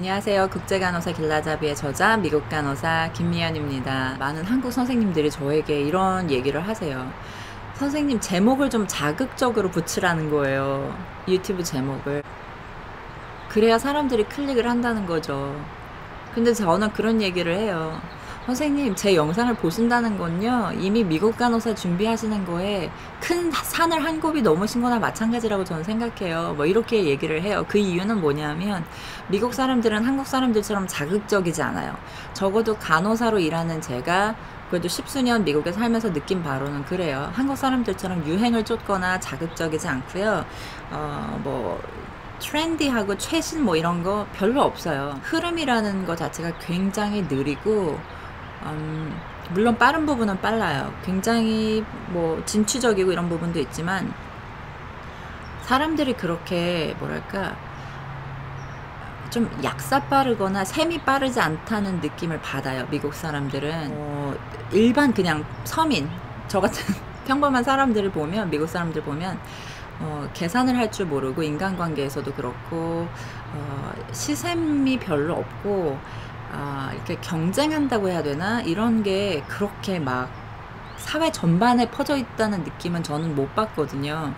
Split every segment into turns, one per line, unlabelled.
안녕하세요. 국제간호사 길라잡이의 저자 미국 간호사 김미연입니다. 많은 한국 선생님들이 저에게 이런 얘기를 하세요. 선생님, 제목을 좀 자극적으로 붙이라는 거예요. 유튜브 제목을. 그래야 사람들이 클릭을 한다는 거죠. 근데 저는 그런 얘기를 해요. 선생님, 제 영상을 보신다는 건요, 이미 미국 간호사 준비하시는 거에 큰 산을 한 곱이 넘으신 거나 마찬가지라고 저는 생각해요. 뭐 이렇게 얘기를 해요. 그 이유는 뭐냐면 미국 사람들은 한국 사람들처럼 자극적이지 않아요. 적어도 간호사로 일하는 제가 그래도 십수년 미국에 살면서 느낀 바로는 그래요. 한국 사람들처럼 유행을 쫓거나 자극적이지 않고요. 뭐 트렌디하고 최신 뭐 이런 거 별로 없어요. 흐름이라는 거 자체가 굉장히 느리고, 물론 빠른 부분은 빨라요. 굉장히 뭐 진취적이고 이런 부분도 있지만 사람들이 그렇게 뭐랄까 좀 약사 빠르거나 셈이 빠르지 않다는 느낌을 받아요. 미국 사람들은 일반 그냥 서민, 저 같은 평범한 사람들을 보면, 미국 사람들 보면 계산을 할 줄 모르고, 인간관계에서도 그렇고 시샘이 별로 없고, 이렇게 경쟁한다고 해야 되나? 이런 게 그렇게 막 사회 전반에 퍼져 있다는 느낌은 저는 못 받거든요.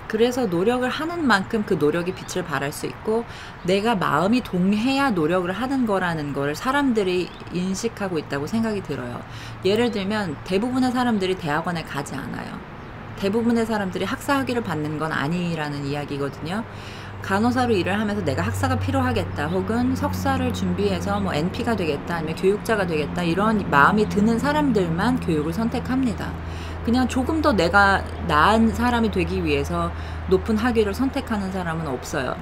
그래서 노력을 하는 만큼 그 노력이 빛을 발할 수 있고, 내가 마음이 동해야 노력을 하는 거라는 걸 사람들이 인식하고 있다고 생각이 들어요. 예를 들면 대부분의 사람들이 대학원에 가지 않아요. 대부분의 사람들이 학사 학위를 받는 건 아니라는 이야기거든요. 간호사로 일을 하면서 내가 학사가 필요하겠다, 혹은 석사를 준비해서 뭐 NP가 되겠다, 아니면 교육자가 되겠다, 이런 마음이 드는 사람들만 교육을 선택합니다. 그냥 조금 더 내가 나은 사람이 되기 위해서 높은 학위를 선택하는 사람은 없어요.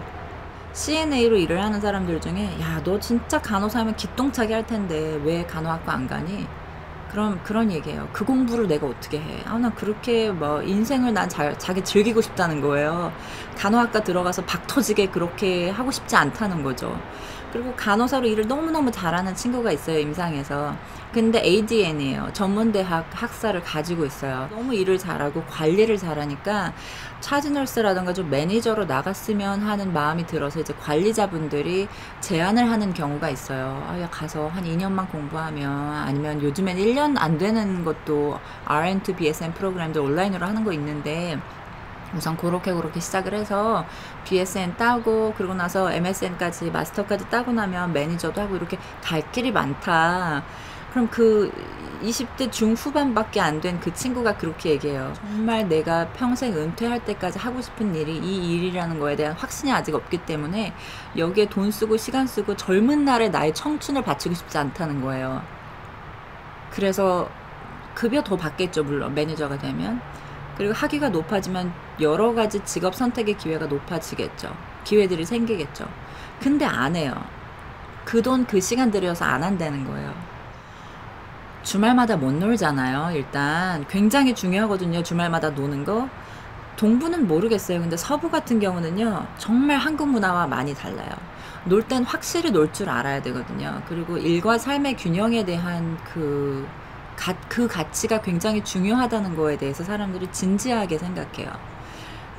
CNA로 일을 하는 사람들 중에, 야, 너 진짜 간호사면 기똥차게 할 텐데 왜 간호학과 안 가니? 그런 얘기예요. 그 공부를 내가 어떻게 해? 난 그렇게 뭐 인생을 난 자기 즐기고 싶다는 거예요. 간호학과 들어가서 박 터지게 그렇게 하고 싶지 않다는 거죠. 그리고 간호사로 일을 너무너무 잘하는 친구가 있어요, 임상에서. 근데 ADN이에요. 전문대학 학사를 가지고 있어요. 너무 일을 잘하고 관리를 잘하니까 차즈널스라던가 좀 매니저로 나갔으면 하는 마음이 들어서 이제 관리자분들이 제안을 하는 경우가 있어요. 야, 가서 한 2년만 공부하면, 아니면 요즘엔 1년 안 되는 것도 RN to BSN 프로그램들 온라인으로 하는 거 있는데, 우선 그렇게 시작을 해서 BSN 따고, 그러고 나서 MSN까지 마스터까지 따고 나면 매니저도 하고, 이렇게 갈 길이 많다. 그럼 그 20대 중후반밖에 안 된 그 친구가 그렇게 얘기해요. 정말 내가 평생 은퇴할 때까지 하고 싶은 일이 이 일이라는 거에 대한 확신이 아직 없기 때문에 여기에 돈 쓰고 시간 쓰고 젊은 날에 나의 청춘을 바치고 싶지 않다는 거예요. 그래서 급여 더 받겠죠, 물론 매니저가 되면. 그리고 학위가 높아지면 여러 가지 직업 선택의 기회가 높아지겠죠. 기회들이 생기겠죠. 근데 안 해요. 그 돈 그 시간 들여서 안 한다는 거예요. 주말마다 못 놀잖아요. 일단 굉장히 중요하거든요, 주말마다 노는 거. 동부는 모르겠어요. 근데 서부 같은 경우는요, 정말 한국 문화와 많이 달라요. 놀 땐 확실히 놀 줄 알아야 되거든요. 그리고 일과 삶의 균형에 대한 그 가치가 굉장히 중요하다는 거에 대해서 사람들이 진지하게 생각해요.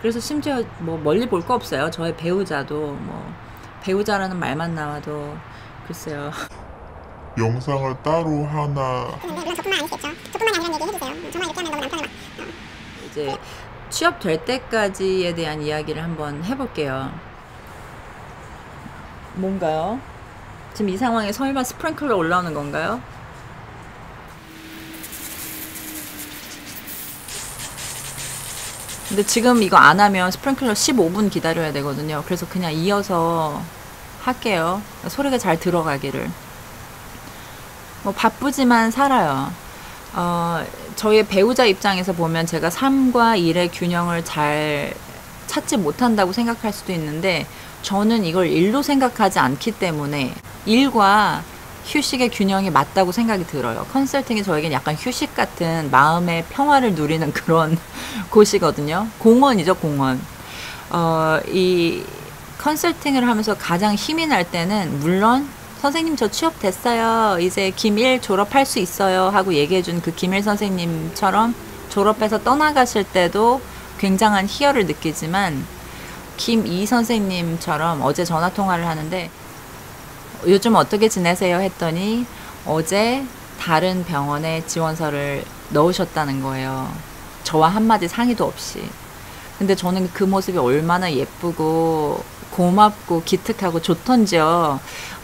그래서 심지어 뭐 멀리 볼 거 없어요. 저의 배우자도 뭐 배우자라는 말만 나와도 글쎄요.
영상을 따로 하나.
물론 저뿐만 아니시겠죠. 저뿐만이 아니라는 얘기 해주세요. 정말 이렇게 하면 너무 남편을 막.
이제 취업될 때까지에 대한 이야기를 한번 해볼게요. 뭔가요? 지금 이 상황에 설마 스프링클러 올라오는 건가요? 근데 지금 이거 안 하면 스프링클러 15분 기다려야 되거든요. 그래서 그냥 이어서 할게요. 소리가 잘 들어가기를. 뭐 바쁘지만 살아요. 저희 배우자 입장에서 보면 제가 삶과 일의 균형을 잘 찾지 못한다고 생각할 수도 있는데, 저는 이걸 일로 생각하지 않기 때문에 일과 휴식의 균형이 맞다고 생각이 들어요. 컨설팅이 저에겐 약간 휴식 같은 마음의 평화를 누리는 그런 곳이거든요. 공원이죠, 공원. 이 컨설팅을 하면서 가장 힘이 날 때는, 물론 선생님 저 취업됐어요, 이제 김1 졸업할 수 있어요 하고 얘기해준 그 김1 선생님처럼 졸업해서 떠나가실 때도 굉장한 희열을 느끼지만, 김2 선생님처럼 어제 전화통화를 하는데 요즘 어떻게 지내세요? 했더니 어제 다른 병원에 지원서를 넣으셨다는 거예요. 저와 한마디 상의도 없이. 근데 저는 그 모습이 얼마나 예쁘고 고맙고 기특하고 좋던지요.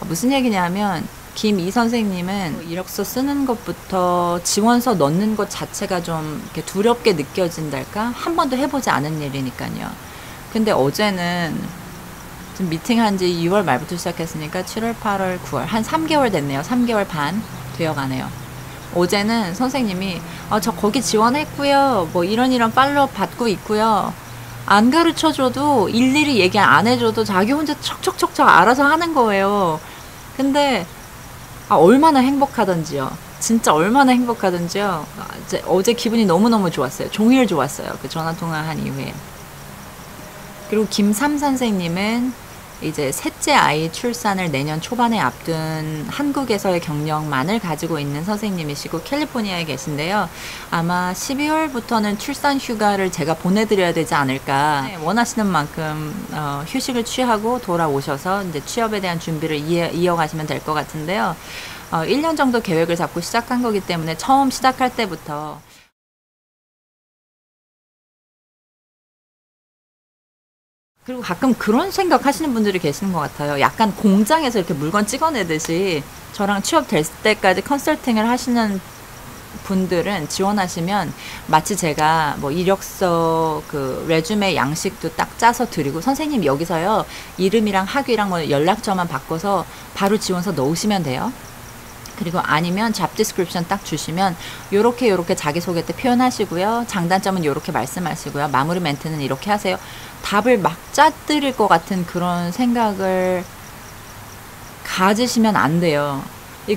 무슨 얘기냐면 김 이 선생님은 이력서 쓰는 것부터 지원서 넣는 것 자체가 좀 이렇게 두렵게 느껴진달까? 한 번도 해보지 않은 일이니까요. 근데 어제는 지금 미팅한 지 6월 말부터 시작했으니까 7월, 8월, 9월 한 3개월 됐네요. 3개월 반 되어가네요. 어제는 선생님이 저 거기 지원했고요. 뭐 이런 팔로업 받고 있고요. 안 가르쳐줘도 일일이 얘기 안 해줘도 자기 혼자 척척척척 알아서 하는 거예요. 근데 얼마나 행복하던지요. 진짜 얼마나 행복하던지요. 어제 기분이 너무너무 좋았어요. 종일 좋았어요. 그 전화통화한 이후에. 그리고 김삼 선생님은 이제 셋째 아이 출산을 내년 초반에 앞둔 한국에서의 경력만을 가지고 있는 선생님이시고 캘리포니아에 계신데요. 아마 12월부터는 출산 휴가를 제가 보내드려야 되지 않을까. 원하시는 만큼 휴식을 취하고 돌아오셔서 이제 취업에 대한 준비를 이어가시면 될 것 같은데요. 1년 정도 계획을 잡고 시작한 거기 때문에 처음 시작할 때부터 그리고 가끔 그런 생각 하시는 분들이 계시는 것 같아요. 약간 공장에서 이렇게 물건 찍어내듯이 저랑 취업될 때까지 컨설팅을 하시는 분들은 지원하시면 마치 제가 뭐 이력서 그 레주메 양식도 딱 짜서 드리고 선생님 여기서요 이름이랑 학위랑 뭐 연락처만 바꿔서 바로 지원서 넣으시면 돼요. 그리고 아니면 잡 디스크립션 딱 주시면 요렇게 자기소개 때 표현하시고요. 장단점은 요렇게 말씀하시고요. 마무리 멘트는 이렇게 하세요. 답을 막 짜드릴 것 같은 그런 생각을 가지시면 안 돼요.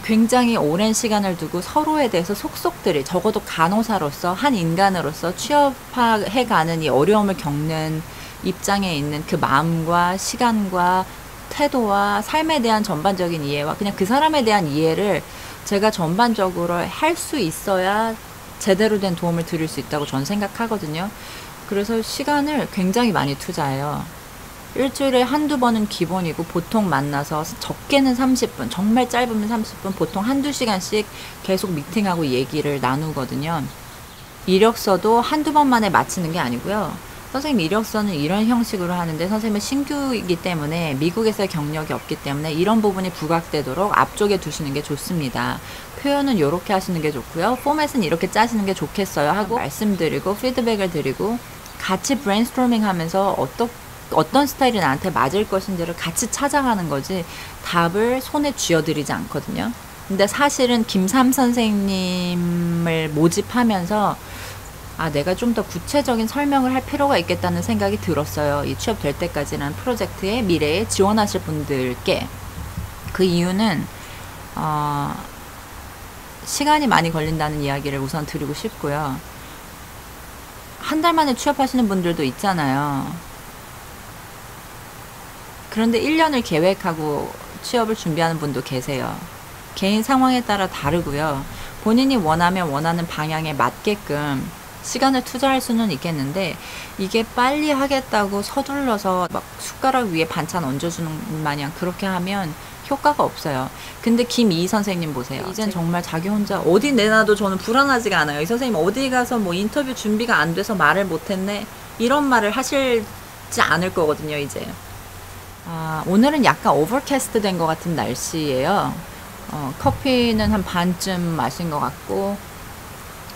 굉장히 오랜 시간을 두고 서로에 대해서 속속들이 적어도 간호사로서 한 인간으로서 취업해가는 이 어려움을 겪는 입장에 있는 그 마음과 시간과 태도와 삶에 대한 전반적인 이해와 그냥 그 사람에 대한 이해를 제가 전반적으로 할 수 있어야 제대로 된 도움을 드릴 수 있다고 저는 생각하거든요. 그래서 시간을 굉장히 많이 투자해요. 일주일에 한두 번은 기본이고 보통 만나서 적게는 30분, 정말 짧으면 30분, 보통 한두 시간씩 계속 미팅하고 얘기를 나누거든요. 이력서도 한두 번 만에 마치는 게 아니고요. 선생님 이력서는 이런 형식으로 하는데 선생님은 신규이기 때문에 미국에서의 경력이 없기 때문에 이런 부분이 부각되도록 앞쪽에 두시는 게 좋습니다. 표현은 이렇게 하시는 게 좋고요. 포맷은 이렇게 짜시는 게 좋겠어요 하고 말씀드리고 피드백을 드리고 같이 브레인스토밍 하면서 어떤 스타일이 나한테 맞을 것인지를 같이 찾아가는 거지 답을 손에 쥐어드리지 않거든요. 근데 사실은 김삼 선생님을 모집하면서 내가 좀 더 구체적인 설명을 할 필요가 있겠다는 생각이 들었어요. 이 취업될 때까지는 프로젝트의 미래에 지원하실 분들께. 그 이유는 시간이 많이 걸린다는 이야기를 우선 드리고 싶고요. 한 달 만에 취업하시는 분들도 있잖아요. 그런데 1년을 계획하고 취업을 준비하는 분도 계세요. 개인 상황에 따라 다르고요. 본인이 원하는 방향에 맞게끔 시간을 투자할 수는 있겠는데 이게 빨리 하겠다고 서둘러서 막 숟가락 위에 반찬 얹어주는 마냥 그렇게 하면 효과가 없어요. 근데 김이 선생님 보세요. 이젠 정말 자기 혼자 어디 내놔도 저는 불안하지가 않아요. 이 선생님 어디 가서 뭐 인터뷰 준비가 안 돼서 말을 못했네 이런 말을 하실지 않을 거거든요. 이제 오늘은 약간 오버캐스트 된 것 같은 날씨예요. 커피는 한 반쯤 마신 것 같고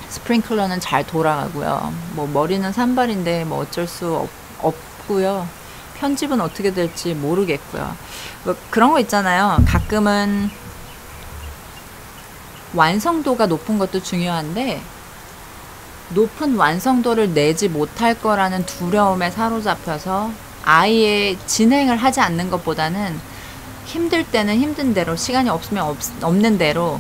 스프링클러는 잘 돌아가고요. 뭐 머리는 산발인데 뭐 어쩔 수 없고요. 편집은 어떻게 될지 모르겠고요. 뭐 그런 거 있잖아요. 가끔은 완성도가 높은 것도 중요한데 높은 완성도를 내지 못할 거라는 두려움에 사로잡혀서 아예 진행을 하지 않는 것보다는 힘들 때는 힘든 대로 시간이 없으면 없는 대로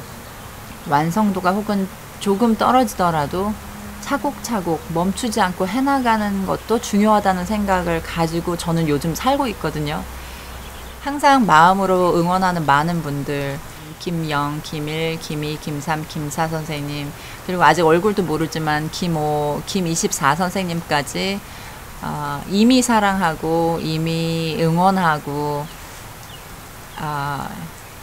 완성도가 혹은 조금 떨어지더라도 차곡차곡 멈추지 않고 해나가는 것도 중요하다는 생각을 가지고 저는 요즘 살고 있거든요. 항상 마음으로 응원하는 많은 분들 김영, 김일, 김이, 김삼, 김사 선생님 그리고 아직 얼굴도 모르지만 김오, 김24 선생님까지 이미 사랑하고 이미 응원하고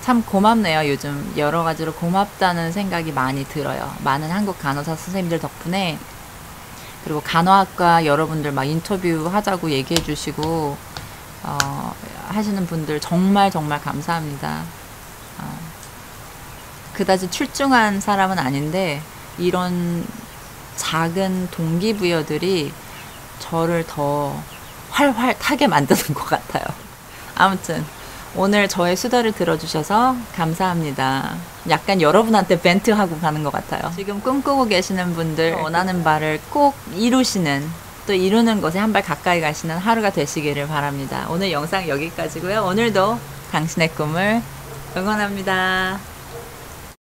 참 고맙네요. 요즘 여러 가지로 고맙다는 생각이 많이 들어요. 많은 한국 간호사 선생님들 덕분에, 그리고 간호학과 여러분들 막 인터뷰 하자고 얘기해 주시고 하시는 분들 정말 정말 감사합니다. 그다지 출중한 사람은 아닌데 이런 작은 동기부여들이 저를 더 활활 타게 만드는 것 같아요. 아무튼 오늘 저의 수다를 들어주셔서 감사합니다. 약간 여러분한테 멘트하고 가는 것 같아요. 지금 꿈꾸고 계시는 분들, 원하는 바를 꼭 이루시는, 또 이루는 것에 한 발 가까이 가시는 하루가 되시기를 바랍니다. 오늘 영상 여기까지고요. 오늘도 당신의 꿈을 응원합니다.